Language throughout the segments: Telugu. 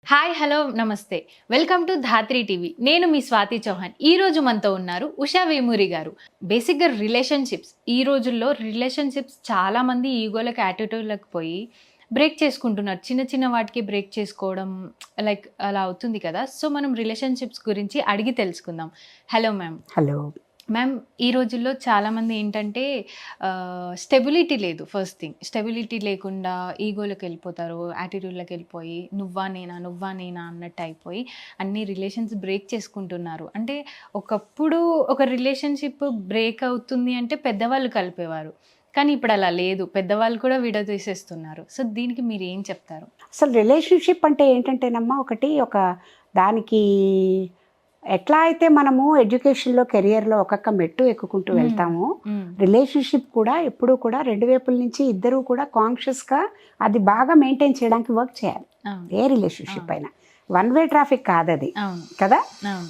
హాయ్ హలో నమస్తే వెల్కమ్ టు ధాత్రి టీవీ. నేను మీ స్వాతి చౌహాన్. ఈ రోజు మనతో ఉన్నారు ఉషా వేమూరి గారు. బేసిక్గా రిలేషన్షిప్స్, ఈ రోజుల్లో రిలేషన్షిప్స్ చాలా మంది ఈగోలకు యాటిట్యూడ్లకు పోయి బ్రేక్ చేసుకుంటున్నారు. చిన్న చిన్న వాటికి బ్రేక్ చేసుకోవడం లైక్ అలా అవుతుంది కదా. సో మనం రిలేషన్షిప్స్ గురించి అడిగి తెలుసుకుందాం. Hello ma'am. హలో మ్యామ్, ఈ రోజుల్లో చాలామంది ఏంటంటే స్టెబిలిటీ లేదు. ఫస్ట్ థింగ్, స్టెబిలిటీ లేకుండా ఈగోలోకి వెళ్ళిపోతారు, యాటిట్యూడ్లోకి వెళ్ళిపోయి నువ్వా నేనా అన్నట్టు అయిపోయి అన్ని రిలేషన్స్ బ్రేక్ చేసుకుంటున్నారు. అంటే ఒకప్పుడు ఒక రిలేషన్షిప్ బ్రేక్ అవుతుంది అంటే పెద్దవాళ్ళు కలిపేవారు, కానీ ఇప్పుడు అలా లేదు, పెద్దవాళ్ళు కూడా విడదీసేస్తున్నారు. సో దీనికి మీరు ఏం చెప్తారు? అసలు రిలేషన్షిప్ అంటే ఏంటంటేనమ్మా, ఒక దానికి ఎట్లా అయితే మనము ఎడ్యుకేషన్లో కెరియర్లో ఒక్కొక్క మెట్టు ఎక్కుకుంటూ వెళ్తాము, రిలేషన్షిప్ కూడా ఎప్పుడూ కూడా రెండు వైపుల నుంచి ఇద్దరూ కూడా కాన్షియస్గా అది బాగా మెయింటైన్ చేయడానికి వర్క్ చేయాలి. ఏ రిలేషన్షిప్ అయినా వన్ వే ట్రాఫిక్ కాదు అది కదా.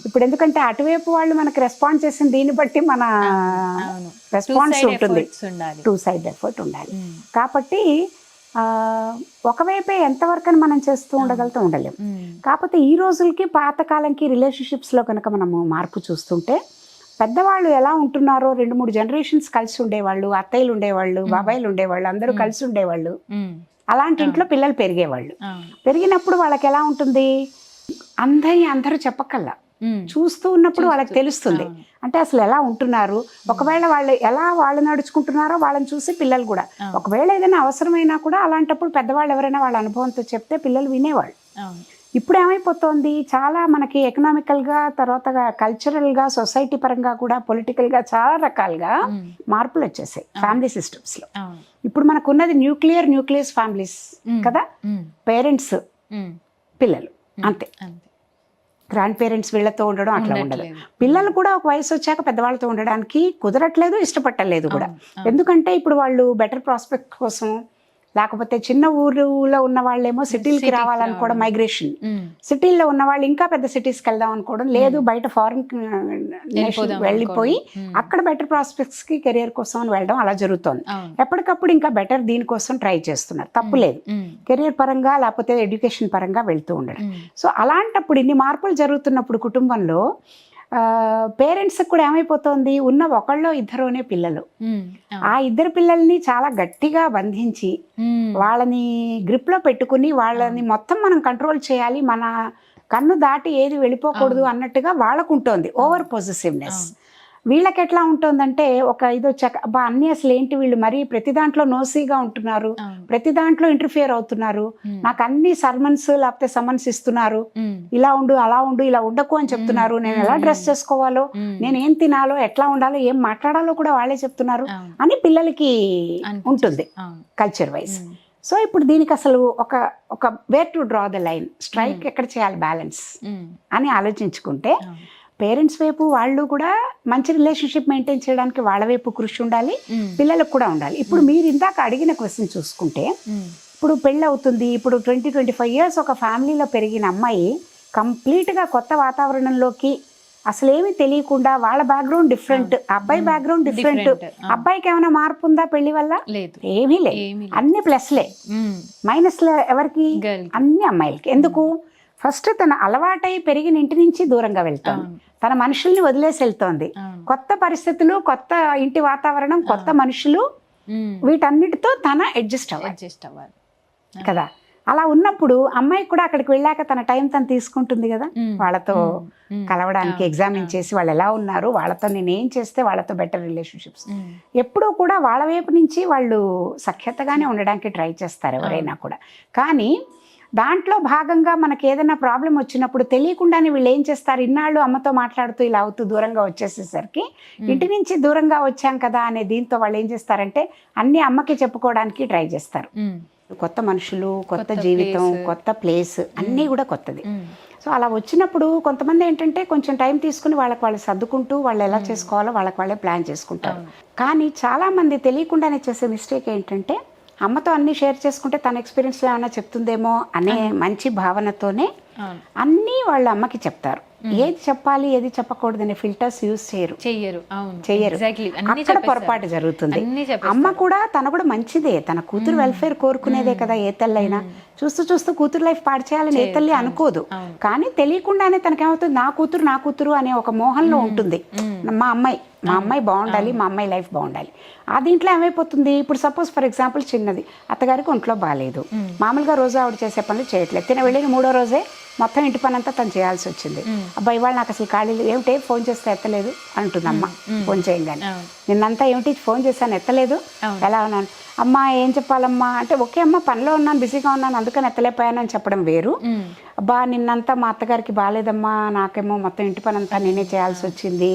ఇప్పుడు ఎందుకంటే అటువైపు వాళ్ళు మనకి రెస్పాన్స్ చేసిన దీన్ని బట్టి మన రెస్పాన్స్ ఉంటుంది, టూ సైడ్ ఎఫర్ట్ ఉండాలి. కాబట్టి ఒకవైపే ఎంతవరకు అని మనం చేస్తూ ఉండలేము. కాకపోతే ఈ రోజులకి పాతకాలంకి రిలేషన్షిప్స్లో కనుక మనము మార్పు చూస్తుంటే, పెద్దవాళ్ళు ఎలా ఉంటున్నారో 2-3 జనరేషన్స్ కలిసి ఉండేవాళ్ళు, అత్తయ్యలు ఉండేవాళ్ళు, బాబాయిలు ఉండేవాళ్ళు, అందరూ కలిసి ఉండేవాళ్ళు. అలాంటి ఇంట్లో పిల్లలు పెరిగేవాళ్ళు. పెరిగినప్పుడు వాళ్ళకి ఎలా ఉంటుంది, అందరూ చెప్పకల్లా చూస్తూ ఉన్నప్పుడు వాళ్ళకి తెలుస్తుంది. అంటే అసలు ఎలా ఉంటున్నారు, ఒకవేళ వాళ్ళు నడుచుకుంటున్నారో వాళ్ళని చూసి పిల్లలు కూడా, ఒకవేళ ఏదైనా అవసరమైనా కూడా అలాంటప్పుడు పెద్దవాళ్ళు ఎవరైనా వాళ్ళ అనుభవంతో చెప్తే పిల్లలు వినేవాళ్ళు. ఇప్పుడు ఏమైపోతుంది, చాలా మనకి ఎకనామికల్గా, తర్వాత కల్చరల్గా, సొసైటీ పరంగా కూడా, పొలిటికల్గా చాలా రకాలుగా మార్పులు వచ్చేసాయి ఫ్యామిలీ సిస్టమ్స్లో. ఇప్పుడు మనకున్నది న్యూక్లియస్ ఫ్యామిలీస్ కదా, పేరెంట్స్ పిల్లలు అంతే. గ్రాండ్ పేరెంట్స్ వీళ్ళతో ఉండడం అట్లా ఉండదు. పిల్లలు కూడా ఒక వయసు వచ్చాక పెద్దవాళ్ళతో ఉండడానికి కుదరట్లేదు, ఇష్టపట్టలేదు కూడా. ఎందుకంటే ఇప్పుడు వాళ్ళు బెటర్ ప్రాస్పెక్ట్ కోసం, లేకపోతే చిన్న ఊరులో ఉన్న వాళ్ళేమో సిటీలకి రావాలనుకోవడం, మైగ్రేషన్. సిటీల్లో ఉన్న వాళ్ళు ఇంకా పెద్ద సిటీస్కి వెళ్దాం అనుకోవడం, లేదు బయట ఫారిన్ వెళ్ళిపోయి అక్కడ బెటర్ ప్రాస్పెక్ట్స్కి కెరియర్ కోసం అని వెళ్ళడం, అలా జరుగుతోంది. ఎప్పటికప్పుడు ఇంకా బెటర్ దీనికోసం ట్రై చేస్తున్నారు, తప్పు లేదు. కెరియర్ పరంగా లేకపోతే ఎడ్యుకేషన్ పరంగా వెళ్తూ ఉండడం. సో అలాంటప్పుడు ఇన్ని మార్పులు జరుగుతున్నప్పుడు కుటుంబంలో పేరెంట్స్ కూడా ఏమైపోతుంది, ఉన్న ఒకళ్ళో ఇద్దరునే పిల్లలు, ఆ ఇద్దరు పిల్లల్ని చాలా గట్టిగా బంధించి వాళ్ళని గ్రిప్లో పెట్టుకుని వాళ్ళని మొత్తం మనం కంట్రోల్ చేయాలి, మన కన్ను దాటి ఏది వెళ్ళిపోకూడదు అన్నట్టుగా వాళ్ళకు ఉంటుంది ఓవర్ పొజిటివ్నెస్. వీళ్ళకి ఎట్లా ఉంటుందంటే, ఒక ఇది వచ్చాక అన్నీ అసలు ఏంటి వీళ్ళు మరీ ప్రతి దాంట్లో నోసీగా ఉంటున్నారు, ప్రతి దాంట్లో ఇంటర్ఫియర్ అవుతున్నారు, నాకు అన్ని లేకపోతే సమన్స్ ఇస్తున్నారు, ఇలా ఉండు అలా ఉండు ఇలా ఉండకు అని చెప్తున్నారు, నేను ఎలా డ్రెస్ చేసుకోవాలో, నేను ఏం తినాలో, ఎట్లా ఉండాలో, ఏం మాట్లాడాలో కూడా వాళ్ళే చెప్తున్నారు అని పిల్లలకి ఉంటుంది కల్చర్ వైజ్. సో ఇప్పుడు దీనికి అసలు ఒక where to draw the line, strike ఎక్కడ చేయాలి, బ్యాలెన్స్ అని ఆలోచించుకుంటే, పేరెంట్స్ వైపు వాళ్ళు కూడా మంచి రిలేషన్షిప్ మెయింటైన్ చేయడానికి వాళ్ళ వైపు కృషి ఉండాలి, పిల్లలకు కూడా ఉండాలి. ఇప్పుడు మీరు ఇందాక అడిగిన క్వశ్చన్ చూసుకుంటే, ఇప్పుడు పెళ్ళి అవుతుంది, ఇప్పుడు 20-25 years ఒక ఫ్యామిలీలో పెరిగిన అమ్మాయి కంప్లీట్గా కొత్త వాతావరణంలోకి అసలేమీ తెలియకుండా, వాళ్ళ బ్యాక్గ్రౌండ్ డిఫరెంట్, అబ్బాయి బ్యాక్గ్రౌండ్ డిఫరెంట్, అబ్బాయికి ఏమైనా మార్పు ఉందా పెళ్లి వల్ల? ఏమీ లేదు, అన్ని ప్లస్లే. మైనస్లే ఎవరికి? అన్ని అమ్మాయిలకి. ఎందుకు? ఫస్ట్ తన అలవాటై పెరిగిన ఇంటి నుంచి దూరంగా వెళ్తోంది, తన మనుషుల్ని వదిలేసి వెళ్తోంది, కొత్త పరిస్థితులు, కొత్త ఇంటి వాతావరణం, కొత్త మనుషులు, వీటన్నిటితో తన అడ్జస్ట్ అవ్వాలి కదా. అలా ఉన్నప్పుడు అమ్మాయి కూడా అక్కడికి వెళ్ళాక తన టైం తను తీసుకుంటుంది కదా, వాళ్ళతో కలవడానికి, ఎగ్జామిన్ చేసి వాళ్ళు ఎలా ఉన్నారు, వాళ్ళతో నేను ఏం చేస్తే వాళ్ళతో బెటర్ రిలేషన్షిప్స్. ఎప్పుడూ కూడా వాళ్ళ వైపు నుంచి వాళ్ళు సఖ్యతగానే ఉండడానికి ట్రై చేస్తారు ఎవరైనా కూడా. కానీ దాంట్లో భాగంగా మనకి ఏదైనా ప్రాబ్లం వచ్చినప్పుడు తెలియకుండానే వీళ్ళు ఏం చేస్తారు, ఇన్నాళ్ళు అమ్మతో మాట్లాడుతూ ఇలా అవుతూ దూరంగా వచ్చేసేసరికి, ఇంటి నుంచి దూరంగా వచ్చాం కదా అనే దీంతో వాళ్ళు ఏం చేస్తారంటే అన్ని అమ్మకి చెప్పుకోవడానికి ట్రై చేస్తారు. కొత్త మనుషులు, కొత్త జీవితం, కొత్త ప్లేస్, అన్నీ కూడా కొత్తది. సో అలా వచ్చినప్పుడు కొంతమంది ఏంటంటే కొంచెం టైం తీసుకుని వాళ్ళు సర్దుకుంటూ వాళ్ళు ఎలా చేసుకోవాలో వాళ్ళే ప్లాన్ చేసుకుంటారు. కానీ చాలామంది తెలియకుండానే చేసే మిస్టేక్ ఏంటంటే, అమ్మతో అన్ని షేర్ చేసుకుంటే తన ఎక్స్పీరియన్స్లో ఏమైనా చెప్తుందేమో అనే మంచి భావనతోనే అన్నీ వాళ్ళ అమ్మకి చెప్తారు. ఏది చెప్పాలి ఏది చెప్పకూడదు అనే ఫిల్టర్స్ యూజ్ చెయ్యరు. అక్కడ పొరపాటు జరుగుతుంది. అమ్మ కూడా తన కూడా మంచిదే, తన కూతురు వెల్ఫేర్ కోరుకునేదే కదా ఏ తల్లైనా. చూస్తూ చూస్తూ కూతురు లైఫ్ పాడు చేయాలని ఏ తల్లి అనుకోదు. కానీ తెలియకుండానే తనకేమవుతుంది, నా కూతురు అనే ఒక మోహంలో ఉంటుంది. మా అమ్మాయి బాగుండాలి, మా అమ్మాయి లైఫ్ బాగుండాలి. ఆ దీంట్లో ఏమైపోతుంది, ఇప్పుడు సపోజ్ ఫర్ ఎగ్జాంపుల్ చిన్నది, అత్తగారికి ఒంట్లో బాగాలేదు, మామూలుగా రోజు ఆవిడ చేసే పనులు చేయట్లేదు, తిన వెళ్ళిన 3వ రోజే మొత్తం ఇంటి పని అంతా తను చేయాల్సి వచ్చింది. అబ్బాయి వాళ్ళు నాకు అసలు ఖాళీ ఏమిటి, ఫోన్ చేస్తే ఎత్తలేదు అంటుంది అమ్మ. ఫోన్ చేయంగానే నిన్నంతా ఏమిటి ఫోన్ చేశాను ఎత్తలేదు, ఎలా ఉన్నాను అమ్మ, ఏం చెప్పాలమ్మా అంటే, ఓకే అమ్మ పనిలో ఉన్నాను, బిజీగా ఉన్నాను, అందుకని ఎత్తలేకపోయానని చెప్పడం వేరు. అబ్బా నిన్నంతా మా అత్తగారికి బాగాలేదమ్మా, నాకేమో మొత్తం ఇంటి పని అంతా నేనే చేయాల్సి వచ్చింది,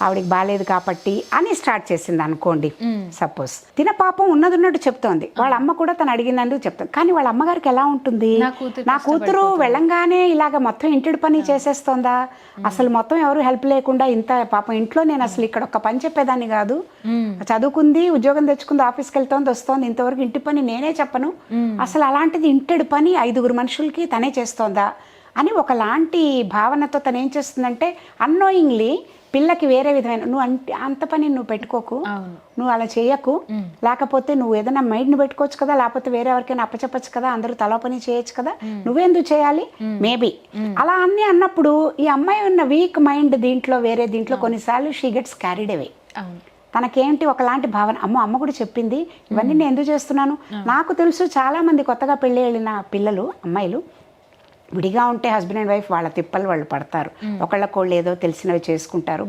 ఆవిడకి బాగాలేదు కాబట్టి అని స్టార్ట్ చేసింది అనుకోండి. సపోజ్ తిన పాపం ఉన్నట్టు చెప్తోంది, వాళ్ళ అమ్మ కూడా తను అడిగినందుకు చెప్తాను. కానీ వాళ్ళ అమ్మగారికి ఎలా ఉంటుంది, నా కూతురు వెళ్ళంగానే ఇలాగ మొత్తం ఇంటి పని చేసేస్తోందా, అసలు మొత్తం ఎవరు హెల్ప్ లేకుండా ఇంత పాపం ఇంట్లో నేను అసలు ఇక్కడ ఒక పని చెప్పేదాన్ని కాదు, చదువుకుంది, ఉద్యోగం తెచ్చుకుంది, ఆఫీస్కి వెళ్తోంది వస్తోంది, ఇంతవరకు ఇంటి పని నేనే చెప్పను, అసలు అలాంటిది ఇంటి పని 5గురు మనుషులకి తనే చేస్తోందా అని ఒకలాంటి భావనతో తను ఏం చేస్తుందంటే, అన్నోయింగ్లీ పిల్లకి వేరే విధమైన, నువ్వు అంత పని నువ్వు పెట్టుకోకు, నువ్వు అలా చేయకు, లేకపోతే నువ్వు ఏదైనా మైండ్ని పెట్టుకోవచ్చు కదా, లేకపోతే వేరే ఎవరికైనా అప్పచెప్పచ్చు కదా, అందరూ తల పని చేయొచ్చు కదా, నువ్వెందుకు చేయాలి మేబీ అలా అన్నీ అన్నప్పుడు ఈ అమ్మాయి ఉన్న వీక్ మైండ్ దీంట్లో వేరే దీంట్లో కొన్నిసార్లు షీ గెట్స్ క్యారీడ్ అవే. తనకేంటి ఒకలాంటి భావన, అమ్మ కూడా చెప్పింది, ఇవన్నీ నేను ఎందుకు చేస్తున్నాను. నాకు తెలుసు చాలామంది కొత్తగా పెళ్ళి వెళ్ళిన పిల్లలు అమ్మాయిలు విడిగా ఉంటే హస్బెండ్ అండ్ వైఫ్ వాళ్ళ తిప్పలు వాళ్ళు పడతారు, ఒకళ్ళకోళ్ళు ఏదో తెలిసినవి చేసుకుంటారు,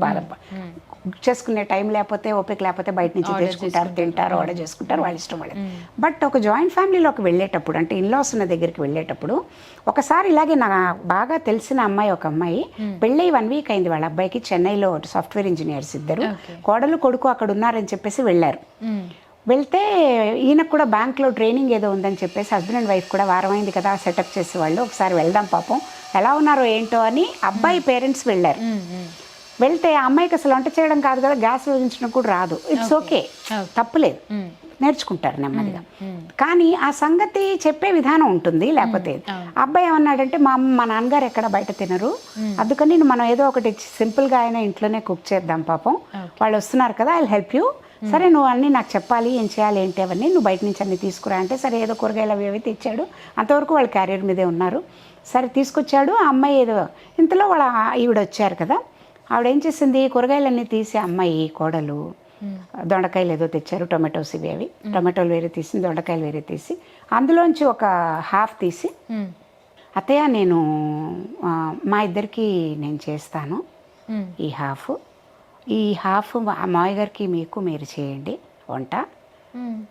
చేసుకునే టైం లేకపోతే ఓపిక లేకపోతే బయట నుంచి తెచ్చుకుంటారు, తింటారు, ఆర్డర్ చేసుకుంటారు, వాళ్ళ ఇష్టం వాళ్ళది. బట్ ఒక జాయింట్ ఫ్యామిలీలోకి వెళ్ళేటప్పుడు, అంటే ఇన్లాస్ ఉన్న దగ్గరికి వెళ్ళేటప్పుడు ఒకసారి ఇలాగే నా బాగా తెలిసిన అమ్మాయి, ఒక అమ్మాయి పెళ్ళై 1 వీక్ అయింది, వాళ్ళ అబ్బాయికి చెన్నైలో సాఫ్ట్వేర్ ఇంజనీర్స్ ఇద్దరు, కోడలు కొడుకు అక్కడ ఉన్నారని చెప్పేసి వెళ్ళారు. వెళ్తే ఈయనకు కూడా బ్యాంక్లో ట్రైనింగ్ ఏదో ఉందని చెప్పేసి హస్బెండ్ అండ్ వైఫ్ కూడా వారం అయింది కదా సెటప్ చేసేవాళ్ళు, ఒకసారి వెళ్దాం పాపం ఎలా ఉన్నారో ఏంటో అని అబ్బాయి పేరెంట్స్ వెళ్ళారు. వెళ్తే ఆ అమ్మాయికి అసలు వంట చేయడం కాదు కదా, గ్యాస్ వెలిగించడం కూడా రాదు. ఇట్స్ ఓకే, తప్పులేదు, నేర్చుకుంటారు నెమ్మదిగా. కానీ ఆ సంగతి చెప్పే విధానం ఉంటుంది. లేకపోతే అబ్బాయి ఏమన్నాడంటే, మా నాన్నగారు ఎక్కడ బయట తినరు, అందుకని మనం ఏదో ఒకటి సింపుల్గా అయినా ఇంట్లోనే కుక్ చేద్దాం, పాపం వాళ్ళు వస్తున్నారు కదా, ఐ హెల్ప్ యూ, సరే నువ్వు అన్నీ నాకు చెప్పాలి, ఏం చేయాలి ఏంటి అవన్నీ, నువ్వు బయట నుంచి అన్నీ తీసుకురా అంటే, సరే ఏదో కూరగాయలు అవి అవి తెచ్చాడు. అంతవరకు వాళ్ళు క్యారియర్ మీదే ఉన్నారు. సరే తీసుకొచ్చాడు. ఆ అమ్మాయి ఏదో ఇంతలో వాళ్ళ ఈవిడ వచ్చారు కదా, ఆవిడ ఏం చేసింది, కూరగాయలన్నీ తీసి అమ్మాయి కోడలు దొండకాయలు ఏదో తెచ్చారు, టొమాటోస్ ఇవి అవి, టొమాటోలు వేరే తీసి దొండకాయలు వేరే తీసి అందులోంచి ఒక హాఫ్ తీసి, అత్తయ్య నేను మా ఇద్దరికి నేను చేస్తాను ఈ హాఫ్ మామయ్య గారికి మీకు మీరు చేయండి వంట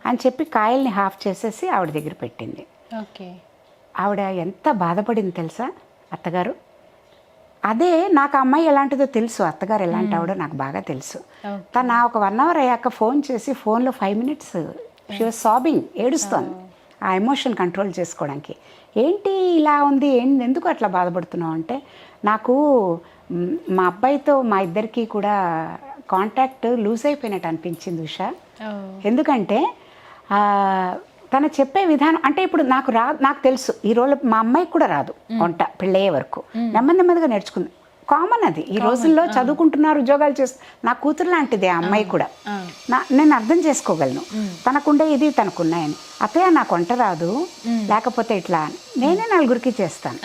అని చెప్పి కాయల్ని హాఫ్ చేసేసి ఆవిడ దగ్గర పెట్టింది. ఆవిడ ఎంత బాధపడింది తెలుసా అత్తగారు. అదే నాకు అమ్మాయి ఎలాంటిదో తెలుసు, అత్తగారు ఎలాంటి ఆవిడో నాకు బాగా తెలుసు. తను ఒక 1 అవర్ అయ్యాక ఫోన్ చేసి ఫోన్లో 5 మినిట్స్ షీ వాజ్ సాబింగ్, ఏడుస్తోంది ఆ ఎమోషన్ కంట్రోల్ చేసుకోవడానికి. ఏంటి ఇలా ఉంది, ఎందుకు అట్లా బాధపడుతున్నావు అంటే, నాకు మా అబ్బాయితో మా ఇద్దరికి కూడా కాంటాక్ట్ లూజ్ అయిపోయినట్టు అనిపించింది ఉషా. ఎందుకంటే తను చెప్పే విధానం అంటే, ఇప్పుడు నాకు తెలుసు ఈ రోజు మా అమ్మాయికి కూడా రాదు వంట పెళ్ళయ్యే వరకు, నెమ్మదిగా నేర్చుకుంది. కామన్ అది ఈ రోజుల్లో, చదువుకుంటున్నారు, ఉద్యోగాలు చేస్తున్నారు. నా కూతురు లాంటిదే ఆ అమ్మాయి కూడా. నేను అర్థం చేసుకోగలను తనకుండే ఇది తనకున్నాయని. అత్తయ్య నాకు వంట రాదు, లేకపోతే ఇట్లా నేనే 4గురికి చేస్తాను,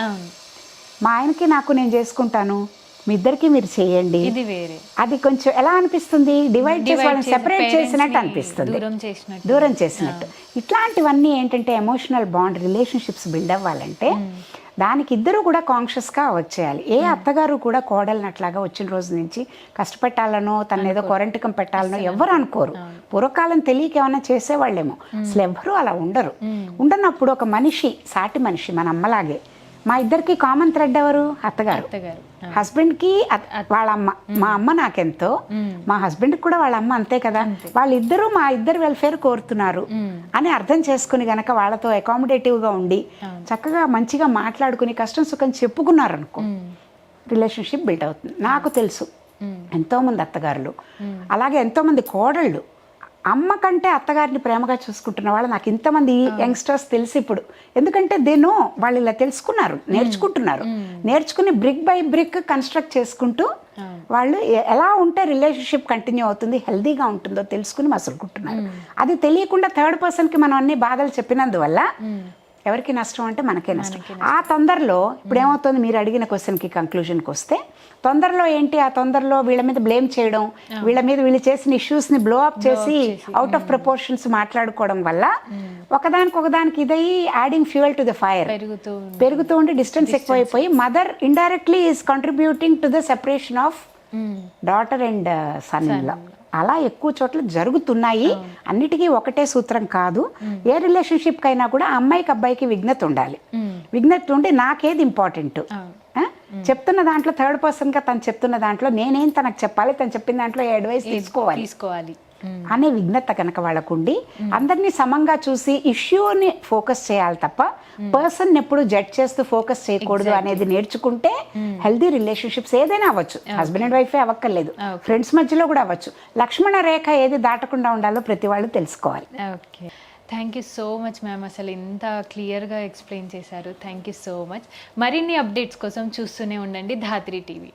మా ఆయనకి నాకు నేను చేసుకుంటాను, మీ ఇద్దరికి మీరు చేయండి. అది కొంచెం ఎలా అనిపిస్తుంది, డివైడ్ చేసి వాళ్ళని సెపరేట్ చేసినట్టు అనిపిస్తుంది, దూరం చేసినట్టు. ఇట్లాంటివన్నీ ఏంటంటే ఎమోషనల్ బాండ్, రిలేషన్షిప్స్ బిల్డ్ అవ్వాలంటే దానికి ఇద్దరు కూడా కాన్షియస్గా వచ్చేయాలి. ఏ అత్తగారు కూడా కోడల్ని అట్లాగా వచ్చిన రోజు నుంచి కష్టపెట్టాలనో తన ఏదో కొరంటికం పెట్టాలనో ఎవరు అనుకోరు. పూర్వకాలం తెలియక ఏమైనా చేసేవాళ్ళేమో, అసలు ఎవ్వరూ అలా ఉండరు. ఉండనప్పుడు ఒక మనిషి, సాటి మనిషి, మన అమ్మలాగే, మా ఇద్దరికి కామన్ థ్రెడ్ ఎవరు, అత్తగారు. హస్బెండ్కి వాళ్ళ అమ్మ, మా అమ్మ నాకెంతో, మా హస్బెండ్కి కూడా వాళ్ళ అమ్మ అంతే కదా. వాళ్ళిద్దరూ మా ఇద్దరు వెల్ఫేర్ కోరుతున్నారు అని అర్థం చేసుకుని గనక వాళ్ళతో అకామిడేటివ్గా ఉండి చక్కగా మంచిగా మాట్లాడుకుని కష్టం సుఖం చెప్పుకున్నారనుకో, రిలేషన్షిప్ బిల్డ్ అవుతుంది. నాకు తెలుసు ఎంతోమంది అత్తగారులు, అలాగే ఎంతోమంది కోడళ్ళు అమ్మ కంటే అత్తగారిని ప్రేమగా చూసుకుంటున్న వాళ్ళు నాకు ఇంతమంది యంగ్స్టర్స్ తెలిసి ఇప్పుడు. ఎందుకంటే వాళ్ళు ఇలా తెలుసుకున్నారు, నేర్చుకుంటున్నారు, నేర్చుకుని బ్రిక్ బై బ్రిక్ కన్స్ట్రక్ట్ చేసుకుంటూ వాళ్ళు ఎలా ఉంటే రిలేషన్షిప్ కంటిన్యూ అవుతుంది, హెల్దీగా ఉంటుందో తెలుసుకుని మసులుకుంటున్నారు. అది తెలియకుండా థర్డ్ పర్సన్కి మనం అన్ని బాధలు చెప్పినందువల్ల ఎవరికి నష్టం అంటే మనకే నష్టం. ఆ తొందరలో ఇప్పుడు ఏమవుతుంది, మీరు అడిగిన క్వశ్చన్కి కంక్లూజన్కి వస్తే, తొందరలో ఏంటి, ఆ తొందరలో వీళ్ళ మీద బ్లేమ్ చేయడం, వీళ్ళ మీద వీళ్ళు చేసిన ఇష్యూస్ని బ్లో అప్ చేసి అవుట్ ఆఫ్ ప్రపోర్షన్స్ మాట్లాడుకోవడం వల్ల ఒకదానికి ఇదయ్యి adding fuel to the fire పెరుగుతూ ఉండి డిస్టెన్స్ ఎక్కువైపోయి mother indirectly is contributing to the separation of daughter and son in law. అలా ఎక్కువ చోట్ల జరుగుతున్నాయి. అన్నిటికీ ఒకటే సూత్రం కాదు. ఏ రిలేషన్షిప్ కైనా కూడా అమ్మాయికి అబ్బాయికి విజ్ఞత ఉండాలి. విజ్ఞత ఉండి నాకేది ఇంపార్టెంట్, చెప్తున్న దాంట్లో థర్డ్ పర్సన్గా తను చెప్తున్న దాంట్లో నేనేం తనకు చెప్పాలి, తను చెప్పిన దాంట్లో అడ్వైస్ తీసుకోవాలి అనే విజ్ఞత కనుక వాళ్ళకుండి అందరినీ సమంగా చూసి ఇష్యూని ఫోకస్ చేయాలి తప్ప పర్సన్ ఎప్పుడు జడ్జ్ చేస్తూ ఫోకస్ చేయకూడదు అనేది నేర్చుకుంటే హెల్దీ రిలేషన్షిప్స్ ఏదైనా అవ్వచ్చు, హస్బెండ్ అండ్ వైఫే అవ్వక్కర్లేదు, ఫ్రెండ్స్ మధ్యలో కూడా అవ్వచ్చు. లక్ష్మణ రేఖ ఏది దాటకుండా ఉండాలో ప్రతి వాళ్ళు తెలుసుకోవాలి. Okay, thank you so much ma'am. అసలు ఇంత క్లియర్గా ఎక్స్ప్లెయిన్ చేశారు. Thank you so much. మరిన్ని అప్డేట్స్ కోసం చూస్తూనే ఉండండి ధాత్రి టీవీ.